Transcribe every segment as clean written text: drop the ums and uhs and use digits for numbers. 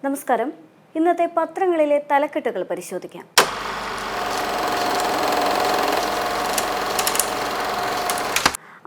നമസ്കാരം. ഇന്നത്തെ പത്രങ്ങളിലെ തലക്കെട്ടുകൾ പരിശോധിക്കാം.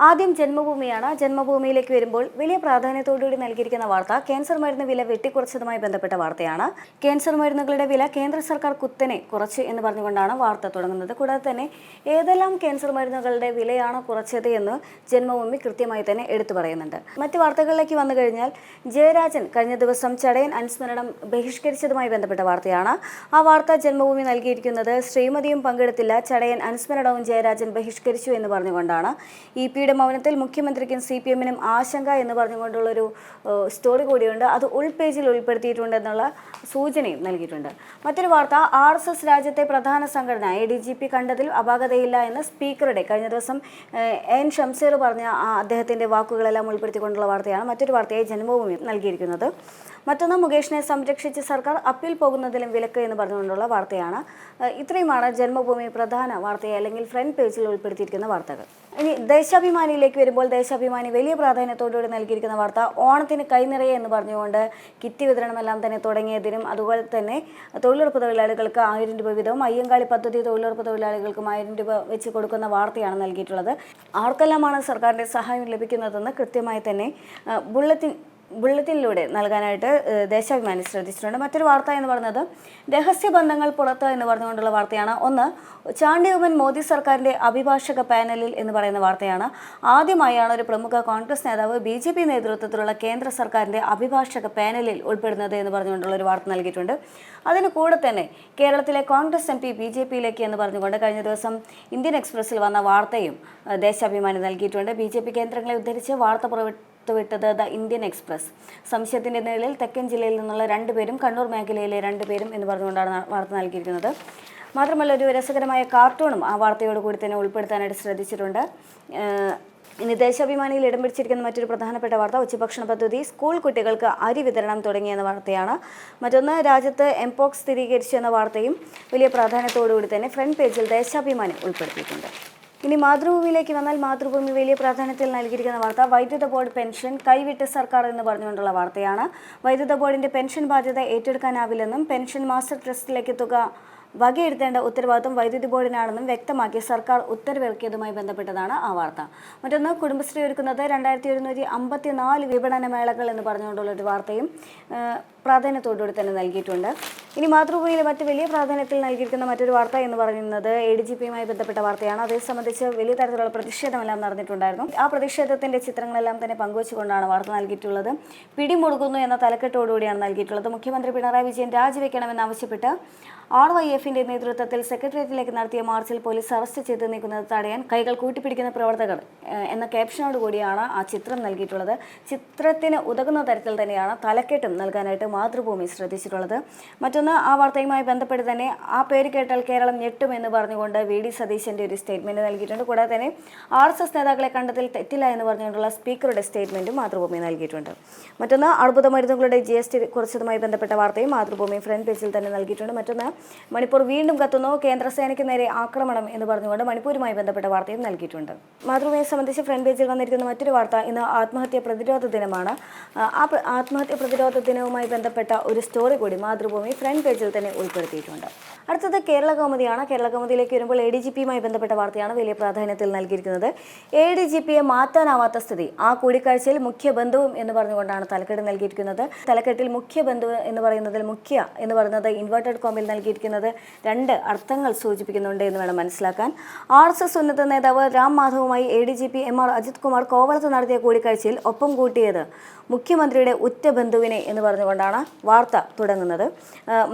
ആദ്യം ജന്മഭൂമിയാണ്. ജന്മഭൂമിയിലേക്ക് വരുമ്പോൾ വലിയ പ്രാധാന്യത്തോടുകൂടി നൽകിയിരിക്കുന്ന വാർത്ത ക്യാൻസർ മരുന്ന് വില വെട്ടിക്കുറച്ചതുമായി ബന്ധപ്പെട്ട വാർത്തയാണ്. ക്യാൻസർ മരുന്നുകളുടെ വില കേന്ദ്ര സർക്കാർ കുത്തനെ കുറച്ച് എന്ന് പറഞ്ഞുകൊണ്ടാണ് വാർത്ത തുടങ്ങുന്നത്. കൂടാതെ തന്നെ ഏതെല്ലാം ക്യാൻസർ മരുന്നുകളുടെ വിലയാണ് കുറച്ചത് എന്ന് ജന്മഭൂമി കൃത്യമായി തന്നെ എടുത്തു പറയുന്നുണ്ട്. മറ്റ് വാർത്തകളിലേക്ക് വന്നു കഴിഞ്ഞാൽ ജയരാജൻ കഴിഞ്ഞ ദിവസം ചടയൻ അനുസ്മരണം ബഹിഷ്കരിച്ചതുമായി ബന്ധപ്പെട്ട വാർത്തയാണ്. ആ വാർത്ത ജന്മഭൂമി നൽകിയിരിക്കുന്നത് ശ്രീമതിയും പങ്കെടുത്തില്ല, ചടയൻ അനുസ്മരണവും ജയരാജൻ ബഹിഷ്കരിച്ചു എന്ന് പറഞ്ഞുകൊണ്ടാണ്. മൗനത്തിൽ മുഖ്യമന്ത്രിക്കും CPM-നും ആശങ്ക എന്ന് പറഞ്ഞുകൊണ്ടുള്ളൊരു സ്റ്റോറി കൂടിയുണ്ട്. അത് ഉൾപേജിൽ ഉൾപ്പെടുത്തിയിട്ടുണ്ട് എന്നുള്ള സൂചനയും നൽകിയിട്ടുണ്ട്. മറ്റൊരു വാർത്ത RSS രാജ്യത്തെ പ്രധാന സംഘടന ADGP കണ്ടതിൽ അപാകതയില്ല എന്ന് സ്പീക്കറുടെ കഴിഞ്ഞ ദിവസം N ഷംസീർ പറഞ്ഞ അദ്ദേഹത്തിൻ്റെ വാക്കുകളെല്ലാം ഉൾപ്പെടുത്തിക്കൊണ്ടുള്ള വാർത്തയാണ് മറ്റൊരു വാർത്തയായി ജന്മഭൂമി നൽകിയിരിക്കുന്നത്. മറ്റൊന്ന് മുകേഷിനെ സംരക്ഷിച്ച് സർക്കാർ അപ്പീൽ പോകുന്നതിലും വിലക്ക് എന്ന് പറഞ്ഞുകൊണ്ടുള്ള വാർത്തയാണ്. ഇത്രയുമാണ് ജന്മഭൂമി പ്രധാന വാർത്തയെ അല്ലെങ്കിൽ ഫ്രണ്ട് പേജിൽ ഉൾപ്പെടുത്തിയിരിക്കുന്ന വാർത്തകൾ. ഇനി ദേശാഭിമാനിയിലേക്ക് വരുമ്പോൾ ദേശാഭിമാനി വലിയ പ്രാധാന്യത്തോടുകൂടി നൽകിയിരിക്കുന്ന വാർത്ത ഓണത്തിന് കൈനിറയെ എന്ന് പറഞ്ഞുകൊണ്ട് കിറ്റ് വിതരണമെല്ലാം തന്നെ തുടങ്ങിയതിനും അതുപോലെ തന്നെ തൊഴിലുറപ്പ് തൊഴിലാളികൾക്ക് 1000 രൂപ വീതവും അയ്യങ്കാളി പദ്ധതി തൊഴിലുറപ്പ് തൊഴിലാളികൾക്കും 1000 രൂപ വെച്ച് കൊടുക്കുന്ന വാർത്തയാണ് നൽകിയിട്ടുള്ളത്. ആർക്കെല്ലാമാണ് സർക്കാരിൻ്റെ സഹായം ലഭിക്കുന്നതെന്ന് കൃത്യമായി തന്നെ ബുള്ളറ്റിനിലൂടെ നൽകാനായിട്ട് ദേശാഭിമാനി ശ്രദ്ധിച്ചിട്ടുണ്ട്. മറ്റൊരു വാർത്ത എന്ന് പറയുന്നത് രഹസ്യബന്ധങ്ങൾ പുറത്ത് എന്ന് പറഞ്ഞുകൊണ്ടുള്ള വാർത്തയാണ്. ഒന്ന്, ചാണ്ടി ഉമ്മൻ മോദി സർക്കാരിൻ്റെ അഭിഭാഷക പാനലിൽ എന്ന് പറയുന്ന വാർത്തയാണ്. ആദ്യമായാണ് ഒരു പ്രമുഖ കോൺഗ്രസ് നേതാവ് BJP നേതൃത്വത്തിലുള്ള കേന്ദ്ര സർക്കാരിൻ്റെ അഭിഭാഷക പാനലിൽ ഉൾപ്പെടുന്നത് എന്ന് പറഞ്ഞുകൊണ്ടുള്ള ഒരു വാർത്ത നൽകിയിട്ടുണ്ട്. അതിന് കൂടെ തന്നെ കേരളത്തിലെ കോൺഗ്രസ് MP BJP-യിലേക്ക് എന്ന് പറഞ്ഞുകൊണ്ട് കഴിഞ്ഞ ദിവസം ഇന്ത്യൻ എക്സ്പ്രസ്സിൽ വന്ന വാർത്തയും ദേശാഭിമാനി നൽകിയിട്ടുണ്ട്. BJP കേന്ദ്രങ്ങളെ ഉദ്ധരിച്ച് വാർത്ത വിട്ടത് ദ ഇന്ത്യൻ എക്സ്പ്രസ്. സംശയത്തിൻ്റെ നിഴലിൽ തെക്കൻ ജില്ലയിൽ നിന്നുള്ള 2 പേരും കണ്ണൂർ മേഖലയിലെ 2 പേരും എന്ന് പറഞ്ഞുകൊണ്ടാണ് വാർത്ത നൽകിയിരിക്കുന്നത്. മാത്രമല്ല ഒരു രസകരമായ കാർട്ടൂണും ആ വാർത്തയോട് കൂടി തന്നെ ഉൾപ്പെടുത്താനായിട്ട് ശ്രദ്ധിച്ചിട്ടുണ്ട്. ഇനി ദേശാഭിമാനിയിൽ ഇടം പിടിച്ചിരിക്കുന്ന മറ്റൊരു പ്രധാനപ്പെട്ട വാർത്ത ഉച്ചഭക്ഷണ പദ്ധതി സ്കൂൾ കുട്ടികൾക്ക് അരി വിതരണം തുടങ്ങിയെന്ന വാർത്തയാണ്. മറ്റൊന്ന് രാജ്യത്ത് എംപോക്സ് സ്ഥിരീകരിച്ചു എന്ന വാർത്തയും വലിയ പ്രാധാന്യത്തോടുകൂടി തന്നെ ഫ്രണ്ട് പേജിൽ ദേശാഭിമാനി ഉൾപ്പെടുത്തിയിട്ടുണ്ട്. ഇനി മാതൃഭൂമിയിലേക്ക് വന്നാൽ മാതൃഭൂമി വലിയ പ്രാധാന്യത്തിൽ നൽകിയിരിക്കുന്ന വാർത്ത വൈദ്യുത ബോർഡ് പെൻഷൻ കൈവിട്ട് സർക്കാർ എന്ന് പറഞ്ഞുകൊണ്ടുള്ള വാർത്തയാണ്. വൈദ്യുത ബോർഡിൻ്റെ പെൻഷൻ ബാധ്യത ഏറ്റെടുക്കാനാവില്ലെന്നും പെൻഷൻ മാസ്റ്റർ ട്രസ്റ്റിലേക്ക് തുക വകയിരുത്തേണ്ട ഉത്തരവാദിത്വം വൈദ്യുതി ബോർഡിനാണെന്നും വ്യക്തമാക്കി സർക്കാർ ഉത്തരവിറക്കിയതുമായി ബന്ധപ്പെട്ടതാണ് ആ വാർത്ത. മറ്റൊന്ന് കുടുംബശ്രീ ഒരുക്കുന്നത് 2754 വിപണന മേളകൾ എന്ന് പറഞ്ഞുകൊണ്ടുള്ളൊരു വാർത്തയും പ്രാധാന്യത്തോടുകൂടി തന്നെ നൽകിയിട്ടുണ്ട്. ഇനി മാതൃഭൂമിയിൽ മറ്റ് വലിയ പ്രാധാന്യത്തിൽ നൽകിയിരിക്കുന്ന മറ്റൊരു വാർത്ത എന്ന് പറയുന്നത് ADGP-യുമായി ബന്ധപ്പെട്ട വാർത്തയാണ്. അതേ സംബന്ധിച്ച് വലിയ തരത്തിലുള്ള പ്രതിഷേധമെല്ലാം നടന്നിട്ടുണ്ടായിരുന്നു. ആ പ്രതിഷേധത്തിൻ്റെ ചിത്രങ്ങളെല്ലാം തന്നെ പങ്കുവച്ചുകൊണ്ടാണ് വാർത്ത നൽകിയിട്ടുള്ളത്. പിടിമുറുകുന്നു എന്ന തലക്കെട്ടോടുകൂടിയാണ് നൽകിയിട്ടുള്ളത്. മുഖ്യമന്ത്രി പിണറായി വിജയൻ രാജിവെക്കണമെന്നാവശ്യപ്പെട്ട് RYF-ന്റെ നേതൃത്വത്തിൽ സെക്രട്ടേറിയറ്റിലേക്ക് നടത്തിയ മാർച്ചിൽ പോലീസ് അറസ്റ്റ് ചെയ്ത് നീക്കുന്നത് തടയാൻ കൈകൾ കൂട്ടിപ്പിടിക്കുന്ന പ്രവർത്തകർ എന്ന ക്യാപ്ഷനോട് കൂടിയാണ് ആ ചിത്രം നൽകിയിട്ടുള്ളത്. ചിത്രത്തിന് ഉതകുന്ന തരത്തിൽ തന്നെയാണ് തലക്കെട്ടും നൽകാനായിട്ട് മാതൃഭൂമി ശ്രദ്ധിച്ചിട്ടുള്ളത്. മറ്റൊന്ന് ആ വാർത്തയുമായി ബന്ധപ്പെട്ട് തന്നെ ആ പേര് കേട്ടാൽ കേരളം ഞെട്ടും എന്ന് പറഞ്ഞുകൊണ്ട് VD സതീശൻ്റെ ഒരു സ്റ്റേറ്റ്മെൻറ്റ് നൽകിയിട്ടുണ്ട്. കൂടാതെ തന്നെ RSS നേതാക്കളെ കണ്ടതിൽ തെറ്റില്ല എന്ന് പറഞ്ഞുകൊണ്ടുള്ള സ്പീക്കറുടെ സ്റ്റേറ്റ്മെൻറ്റും മാതൃഭൂമി നൽകിയിട്ടുണ്ട്. മറ്റൊന്ന് അർബുദ മരുന്നുകളുടെ GST കുറച്ചതുമായി ബന്ധപ്പെട്ട വാർത്തയും മാതൃഭൂമി ഫ്രണ്ട് പേജിൽ തന്നെ നൽകിയിട്ടുണ്ട്. മറ്റൊന്ന് മണിപ്പൂർ വീണ്ടും കത്തുന്നു, കേന്ദ്രസേനയ്ക്ക് നേരെ ആക്രമണം എന്ന് പറഞ്ഞുകൊണ്ട് മണിപ്പൂരുമായി ബന്ധപ്പെട്ട വാർത്തയും നൽകിയിട്ടുണ്ട്. മാതൃഭൂമിയെ സംബന്ധിച്ച് ഫ്രണ്ട് പേജിൽ വന്നിരിക്കുന്ന മറ്റൊരു വാർത്ത ഇന്ന് ആത്മഹത്യാ പ്രതിരോധ ദിനമാണ്. ആ ആത്മഹത്യാ പ്രതിരോധ ദിനവുമായി ബന്ധപ്പെട്ട ഒരു സ്റ്റോറി കൂടി മാതൃഭൂമി ഫ്രണ്ട് പേജിൽ തന്നെ ഉൾപ്പെടുത്തിയിട്ടുണ്ട്. അടുത്തത് കേരള കൗമുദിയാണ്. കേരള കൗമുദിയിലേക്ക് വരുമ്പോൾ ADGP-യുമായി ബന്ധപ്പെട്ട വാർത്തയാണ് വലിയ പ്രാധാന്യത്തിൽ നൽകിയിരിക്കുന്നത്. ADGP-യെ മാറ്റാനാവാത്ത സ്ഥിതി, ആ കൂടിക്കാഴ്ചയിൽ മുഖ്യ ബന്ധുവും എന്ന് പറഞ്ഞുകൊണ്ടാണ് തലക്കെട്ട് നൽകിയിരിക്കുന്നത്. തലക്കെട്ടിൽ മുഖ്യ ബന്ധു എന്ന് പറയുന്നതിൽ മുഖ്യ എന്ന് പറയുന്നത് ഇൻവേർട്ടഡ് കോമിൽ നൽകിയിരിക്കുന്നത് 2 അർത്ഥങ്ങൾ സൂചിപ്പിക്കുന്നുണ്ട് എന്ന് വേണം മനസ്സിലാക്കാൻ. RSS ഉന്നത നേതാവ് രാം മാധവുമായി ADGP MR അജിത് കുമാർ കോവളത്ത് നടത്തിയ കൂടിക്കാഴ്ചയിൽ ഒപ്പം കൂട്ടിയത് മുഖ്യമന്ത്രിയുടെ ഉറ്റ ബന്ധുവിനെ എന്ന് പറഞ്ഞുകൊണ്ടാണ് വാർത്ത തുടങ്ങുന്നത്.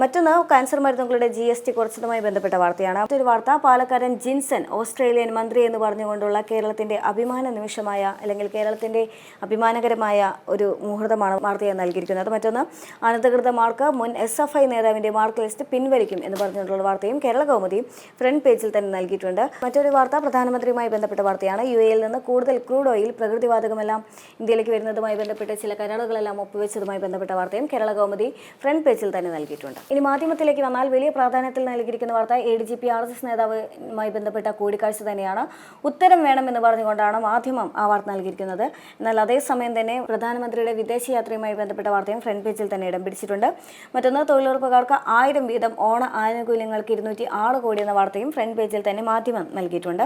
മറ്റൊന്ന് ക്യാൻസർ മരുന്നുകളുടെ GST കുറച്ചതുമായി ബന്ധപ്പെട്ട വാർത്തയാണ്. മറ്റൊരു വാർത്ത പാലക്കാരൻ ജിൻസൺ ഓസ്ട്രേലിയൻ മന്ത്രി എന്ന് പറഞ്ഞുകൊണ്ടുള്ള കേരളത്തിൻ്റെ അഭിമാന നിമിഷമായ അല്ലെങ്കിൽ കേരളത്തിൻ്റെ അഭിമാനകരമായ ഒരു മുഹൂർത്തമാണ് വാർത്തയെ നൽകിയിരിക്കുന്നത്. മറ്റൊന്ന് അനധികൃത മാർക്ക് മുൻ SFI നേതാവിൻ്റെ മാർക്ക് ലിസ്റ്റ് പിൻവലിക്കും എന്ന് പറഞ്ഞുകൊണ്ടുള്ള വാർത്തയും കേരള കൗമുദി ഫ്രണ്ട് പേജിൽ തന്നെ നൽകിയിട്ടുണ്ട്. മറ്റൊരു വാർത്ത പ്രധാനമന്ത്രിയുമായി ബന്ധപ്പെട്ട വാർത്തയാണ്. UAE-യിൽ നിന്ന് കൂടുതൽ ക്രൂഡ് ഓയിൽ പ്രകൃതിവാതകമെല്ലാം ഇന്ത്യയിലേക്ക് വരുന്നതുമായി ബന്ധപ്പെട്ട് ചില കരാറുകളെല്ലാം ഒപ്പുവെച്ചതുമായി ബന്ധപ്പെട്ട വാർത്തയും കേരള കൗമുദി ഫ്രണ്ട് പേജിൽ തന്നെ നൽകിയിട്ടുണ്ട്. ഇനി മാധ്യമത്തിലേക്ക് വന്നാൽ വലിയ പ്രാധാന്യത്തിൽ നൽകിയിരിക്കുന്ന വാർത്ത ADGP RSS നേതാവുമായി ബന്ധപ്പെട്ട കൂടിക്കാഴ്ച തന്നെയാണ്. ഉത്തരം വേണമെന്ന് പറഞ്ഞുകൊണ്ടാണ് മാധ്യമം ആ വാർത്ത നൽകിയിരിക്കുന്നത്. എന്നാൽ അതേസമയം തന്നെ പ്രധാനമന്ത്രിയുടെ വിദേശയാത്രയുമായി ബന്ധപ്പെട്ട വാർത്തയും ഫ്രണ്ട് പേജിൽ തന്നെ ഇടം പിടിച്ചിട്ടുണ്ട്. മറ്റൊന്ന്, തൊഴിലുറപ്പുകാർക്ക് 1000 വീതം ഓണ ആനുകൂല്യങ്ങൾക്ക് 206 കോടി എന്ന വാർത്തയും ഫ്രണ്ട് പേജിൽ തന്നെ മാധ്യമം നൽകിയിട്ടുണ്ട്.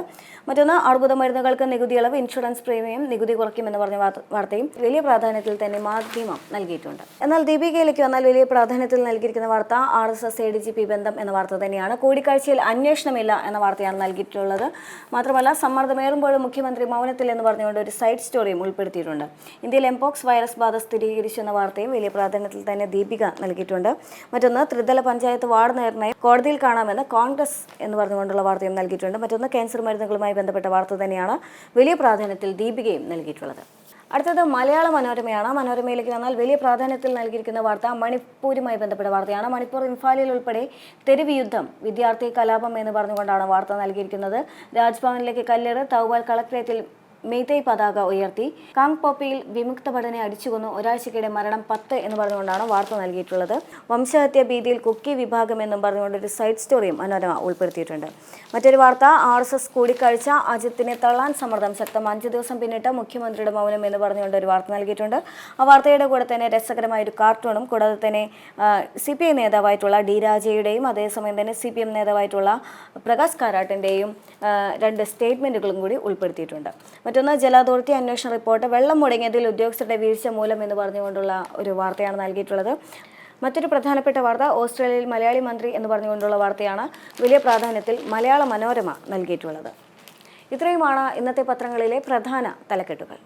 മറ്റൊന്ന്, അർബുദ മരുന്നുകൾക്ക് നികുതി ഇളവ്, ഇൻഷുറൻസ് പ്രീമിയം നികുതി കുറയ്ക്കുമെന്ന് പറഞ്ഞ വാർത്തയും വലിയ പ്രാധാന്യത്തിൽ തന്നെ മാധ്യമം നൽകിയിട്ടുണ്ട്. എന്നാൽ ദീപികയിലേക്ക് വന്നാൽ വലിയ പ്രാധാന്യത്തിൽ നൽകിയിരിക്കുന്ന വാർത്ത RSS ADGP ബന്ധം എന്ന വാർത്ത തന്നെയാണ്. കൂടിക്കാഴ്ചയിൽ അന്വേഷണമില്ല എന്ന വാർത്തയാണ് നൽകിയിട്ടുള്ളത്. മാത്രമല്ല, സമ്മർദ്ദമേറുമ്പോഴും മുഖ്യമന്ത്രി മൗനത്തിൽ എന്ന് പറഞ്ഞുകൊണ്ട് ഒരു സൈഡ് സ്റ്റോറിയും ഉൾപ്പെടുത്തിയിട്ടുണ്ട്. ഇന്ത്യയിൽ എംപോക്സ് വൈറസ് ബാധ സ്ഥിരീകരിച്ചു എന്ന വാർത്തയും വലിയ പ്രാധാന്യത്തിൽ തന്നെ ദീപിക നൽകിയിട്ടുണ്ട്. മറ്റൊന്ന്, ത്രിതല പഞ്ചായത്ത് വാർഡ് നിർണ്ണയം കോടതിയിൽ കാണാമെന്ന് കോൺഗ്രസ് എന്ന് പറഞ്ഞുകൊണ്ടുള്ള വാർത്തയും നൽകിയിട്ടുണ്ട്. മറ്റൊന്ന്, ക്യാൻസർ മരുന്നുകളുമായി ബന്ധപ്പെട്ട വാർത്ത തന്നെയാണ് വലിയ പ്രാധാന്യത്തിൽ ദീപികയും നൽകിയിട്ടുള്ളത്. അടുത്തത് മലയാള മനോരമയാണ്. മനോരമയിലേക്ക് വന്നാൽ വലിയ പ്രാധാന്യത്തിൽ നൽകിയിരിക്കുന്ന വാർത്ത മണിപ്പൂരുമായി ബന്ധപ്പെട്ട വാർത്തയാണ്. മണിപ്പൂർ ഇംഫാലിൽ ഉൾപ്പെടെ തെരുവ് യുദ്ധം, വിദ്യാർത്ഥി കലാപം എന്ന് പറഞ്ഞുകൊണ്ടാണ് വാർത്ത നൽകിയിരിക്കുന്നത്. രാജ്ഭവനിലേക്ക് കല്ലേറ്, തൗബാൽ കളക്ടറേറ്റിൽ മെയ്തേയ് പതാക ഉയർത്തി, കാങ്പോപ്പിയിൽ വിമുക്ത ഭടനെ അടിച്ചുകൊന്നു, ഒരാഴ്ചക്കിടെ മരണം 10 എന്ന് പറഞ്ഞുകൊണ്ടാണ് വാർത്ത നൽകിയിട്ടുള്ളത്. വംശഹത്യ ഭീതിയിൽ കുക്കി വിഭാഗം എന്നും പറഞ്ഞുകൊണ്ടൊരു സൈഡ് സ്റ്റോറിയും മനോരമ ഉൾപ്പെടുത്തിയിട്ടുണ്ട്. മറ്റൊരു വാർത്ത, RSS കൂടിക്കാഴ്ച, അജിത്തിനെ തള്ളാൻ സമ്മർദ്ദം ശക്തം, 5 ദിവസം പിന്നിട്ട് മുഖ്യമന്ത്രിയുടെ മൗനം എന്ന് പറഞ്ഞുകൊണ്ട് ഒരു വാർത്ത നൽകിയിട്ടുണ്ട്. ആ വാർത്തയുടെ കൂടെ തന്നെ രസകരമായ ഒരു കാർട്ടൂണും, കൂടാതെ തന്നെ CPI നേതാവായിട്ടുള്ള D രാജയുടെയും അതേസമയം തന്നെ CPM നേതാവായിട്ടുള്ള പ്രകാശ് കാരാട്ടിൻ്റെയും 2 സ്റ്റേറ്റ്മെൻറ്റുകളും കൂടി ഉൾപ്പെടുത്തിയിട്ടുണ്ട്. മറ്റൊന്ന്, ജല അതോറിറ്റി അന്വേഷണ റിപ്പോർട്ട്, വെള്ളം മുടങ്ങിയതിൽ ഉദ്യോഗസ്ഥരുടെ വീഴ്ച മൂലം എന്ന് പറഞ്ഞുകൊണ്ടുള്ള ഒരു വാർത്തയാണ് നൽകിയിട്ടുള്ളത്. മറ്റൊരു പ്രധാനപ്പെട്ട വാർത്ത, ഓസ്ട്രേലിയയിൽ മലയാളി മന്ത്രി എന്ന് പറഞ്ഞുകൊണ്ടുള്ള വാർത്തയാണ് വലിയ പ്രാധാന്യത്തിൽ മലയാള മനോരമ നൽകിയിട്ടുള്ളത്. ഇത്രയുമാണ് ഇന്നത്തെ പത്രങ്ങളിലെ പ്രധാന തലക്കെട്ടുകൾ.